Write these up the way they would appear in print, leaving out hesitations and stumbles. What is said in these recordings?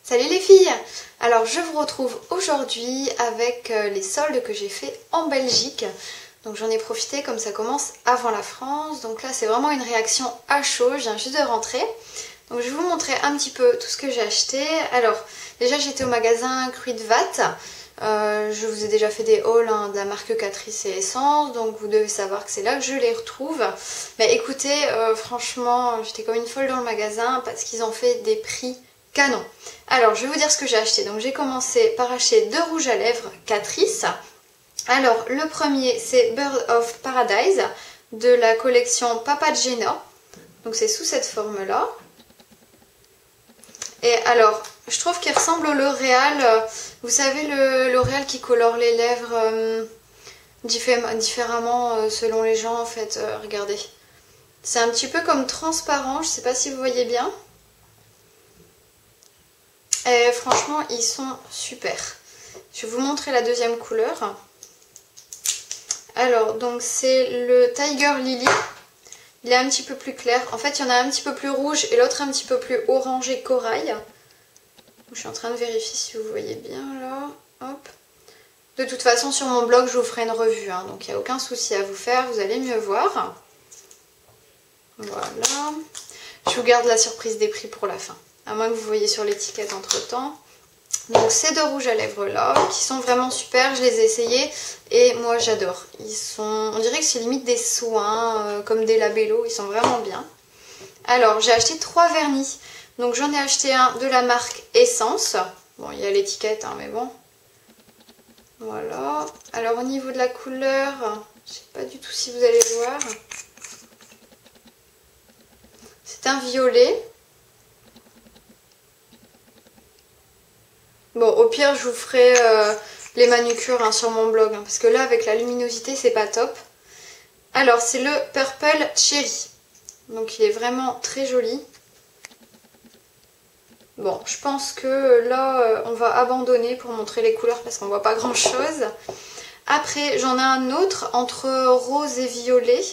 Salut les filles! Alors je vous retrouve aujourd'hui avec les soldes que j'ai fait en Belgique. Donc j'en ai profité comme ça commence avant la France. Donc là c'est vraiment une réaction à chaud, je viens juste de rentrer. Donc je vais vous montrer un petit peu tout ce que j'ai acheté. Alors déjà j'étais au magasin Kruidvat. Je vous ai déjà fait des hauls de la marque Catrice et Essence, donc vous devez savoir que c'est là que je les retrouve. Mais écoutez, franchement j'étais comme une folle dans le magasin parce qu'ils ont fait des prix canon. Alors je vais vous dire ce que j'ai acheté. Donc j'ai commencé par acheter deux rouges à lèvres Catrice. Alors le premier c'est Bird of Paradise de la collection Papagena. Donc c'est sous cette forme là. Et alors je trouve qu'il ressemble au L'Oréal. Vous savez le L'Oréal qui colore les lèvres différemment selon les gens en fait. Regardez. C'est un petit peu comme transparent, je sais pas si vous voyez bien. Et franchement ils sont super. Je vais vous montrer la deuxième couleur. Alors donc c'est le Tiger Lily. Il est un petit peu plus clair. En fait il y en a un petit peu plus rouge et l'autre un petit peu plus orangé corail. Je suis en train de vérifier si vous voyez bien là. Hop. De toute façon sur mon blog je vous ferai une revue. Donc il n'y a aucun souci à vous faire. Vous allez mieux voir. Voilà. Je vous garde la surprise des prix pour la fin. À moins que vous voyez sur l'étiquette entre temps. Donc ces deux rouges à lèvres là, qui sont vraiment super, je les ai essayés et moi j'adore. Ils sont, on dirait que c'est limite des soins, comme des labellos, ils sont vraiment bien. Alors j'ai acheté trois vernis. Donc j'en ai acheté un de la marque Essence. Bon il y a l'étiquette mais bon. Voilà. Alors au niveau de la couleur, je sais pas du tout si vous allez voir. C'est un violet. Bon, au pire, je vous ferai les manucures sur mon blog, parce que là, avec la luminosité, c'est pas top. Alors, c'est le Purple Cherry. Donc, il est vraiment très joli. Bon, je pense que là, on va abandonner pour montrer les couleurs, parce qu'on voit pas grand-chose. Après, j'en ai un autre, entre rose et violet.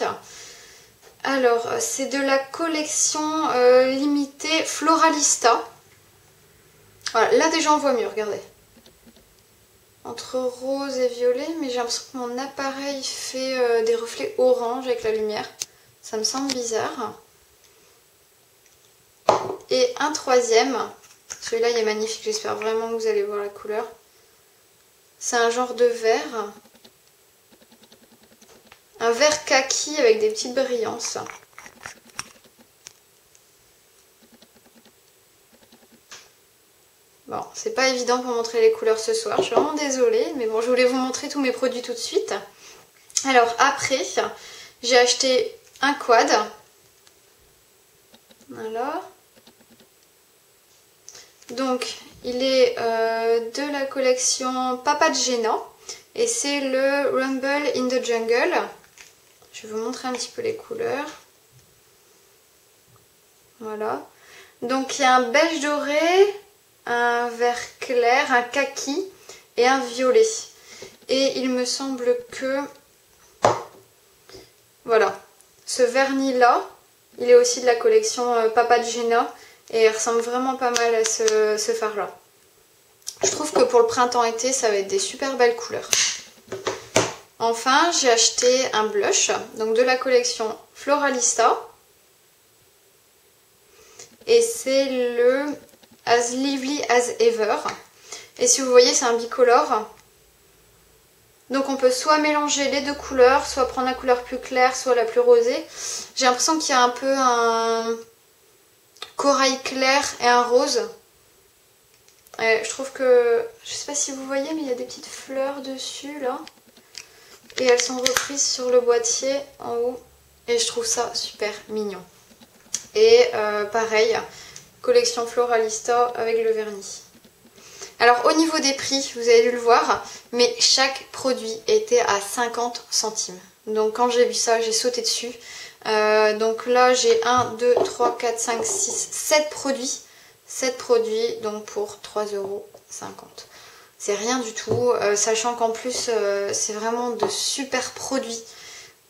Alors, c'est de la collection limitée Floralista. Voilà, là déjà on voit mieux, regardez. Entre rose et violet, mais j'ai l'impression que mon appareil fait des reflets orange avec la lumière. Ça me semble bizarre. Et un troisième, celui-là il est magnifique, j'espère vraiment que vous allez voir la couleur. C'est un genre de vert. Un vert kaki avec des petites brillances. Bon, c'est pas évident pour montrer les couleurs ce soir, je suis vraiment désolée, mais bon, je voulais vous montrer tous mes produits tout de suite. Alors après, j'ai acheté un quad. Voilà. Donc, il est de la collection Papagena et c'est le Rumble in the Jungle. Je vais vous montrer un petit peu les couleurs. Voilà. Donc, il y a un beige doré, un vert clair, un kaki et un violet. Et il me semble que, voilà, ce vernis là, il est aussi de la collection Papagena et il ressemble vraiment pas mal à ce fard là. Je trouve que pour le printemps-été, ça va être des super belles couleurs. Enfin, j'ai acheté un blush, donc de la collection Floralista. Et c'est le As Lively as Ever. Et si vous voyez, c'est un bicolore. Donc on peut soit mélanger les deux couleurs, soit prendre la couleur plus claire, soit la plus rosée. J'ai l'impression qu'il y a un peu un corail clair et un rose. Et je trouve que, je sais pas si vous voyez, mais il y a des petites fleurs dessus là. Et elles sont reprises sur le boîtier en haut. Et je trouve ça super mignon. Et pareil, collection Floralista avec le vernis. Alors au niveau des prix, vous avez dû le voir, mais chaque produit était à 50 centimes. Donc quand j'ai vu ça, j'ai sauté dessus. Donc là j'ai 1, 2, 3, 4, 5, 6, 7 produits. 7 produits donc pour 3,50 €. C'est rien du tout, sachant qu'en plus c'est vraiment de super produits.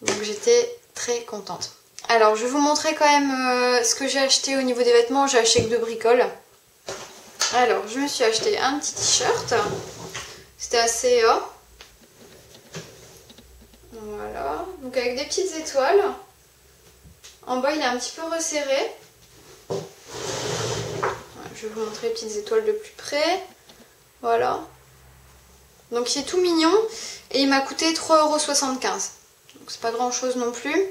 Donc j'étais très contente. Alors je vais vous montrer quand même ce que j'ai acheté au niveau des vêtements. J'ai acheté que 2 bricoles. Alors, je me suis acheté un petit t-shirt. C'était assez haut. Voilà. Donc avec des petites étoiles. En bas, il est un petit peu resserré. Je vais vous montrer les petites étoiles de plus près. Voilà. Donc il est tout mignon. Et il m'a coûté 3,75 €. Donc c'est pas grand chose non plus.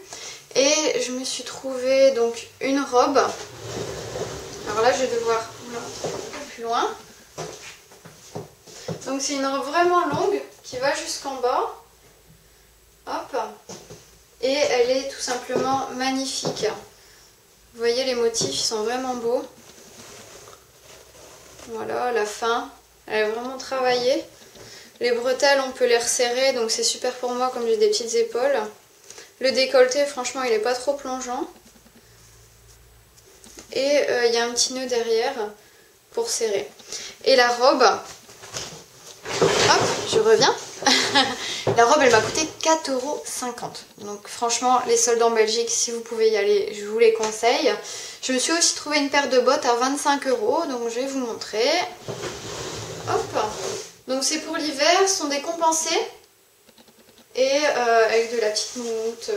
Et je me suis trouvé donc une robe. Alors là, je vais devoir un peu plus loin. Donc c'est une robe vraiment longue qui va jusqu'en bas. Hop. Et elle est tout simplement magnifique. Vous voyez, les motifs, ils sont vraiment beaux. Voilà, la fin. Elle est vraiment travaillée. Les bretelles, on peut les resserrer, donc c'est super pour moi comme j'ai des petites épaules. Le décolleté, franchement, il n'est pas trop plongeant. Et il y a un petit nœud derrière pour serrer. Et la robe, hop, je reviens. La robe, elle m'a coûté 4,50 €. Donc franchement, les soldes en Belgique, si vous pouvez y aller, je vous les conseille. Je me suis aussi trouvé une paire de bottes à 25 €, donc je vais vous montrer. Hop. Donc c'est pour l'hiver, ce sont des compensés. Et avec de la petite moumoute.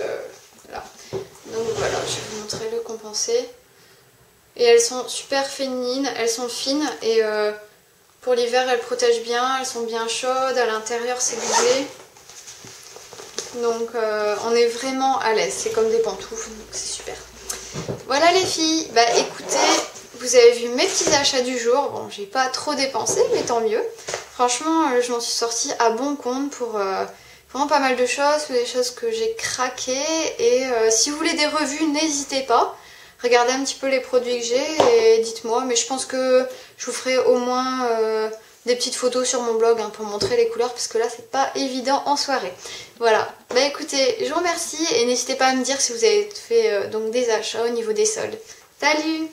Là. Donc voilà, je vais vous montrer le compensé. Et elles sont super féminines, elles sont fines. Et pour l'hiver, elles protègent bien, elles sont bien chaudes. À l'intérieur, c'est doublé. Donc on est vraiment à l'aise, c'est comme des pantoufles, donc c'est super. Voilà les filles, bah écoutez, vous avez vu mes petits achats du jour. Bon, j'ai pas trop dépensé, mais tant mieux. Franchement, je m'en suis sortie à bon compte pour vraiment pas mal de choses, des choses que j'ai craquées. Et si vous voulez des revues, n'hésitez pas. Regardez un petit peu les produits que j'ai et dites-moi, mais je pense que je vous ferai au moins des petites photos sur mon blog pour montrer les couleurs, parce que là c'est pas évident en soirée. Voilà, bah écoutez, je vous remercie et n'hésitez pas à me dire si vous avez fait donc des achats au niveau des soldes. Salut!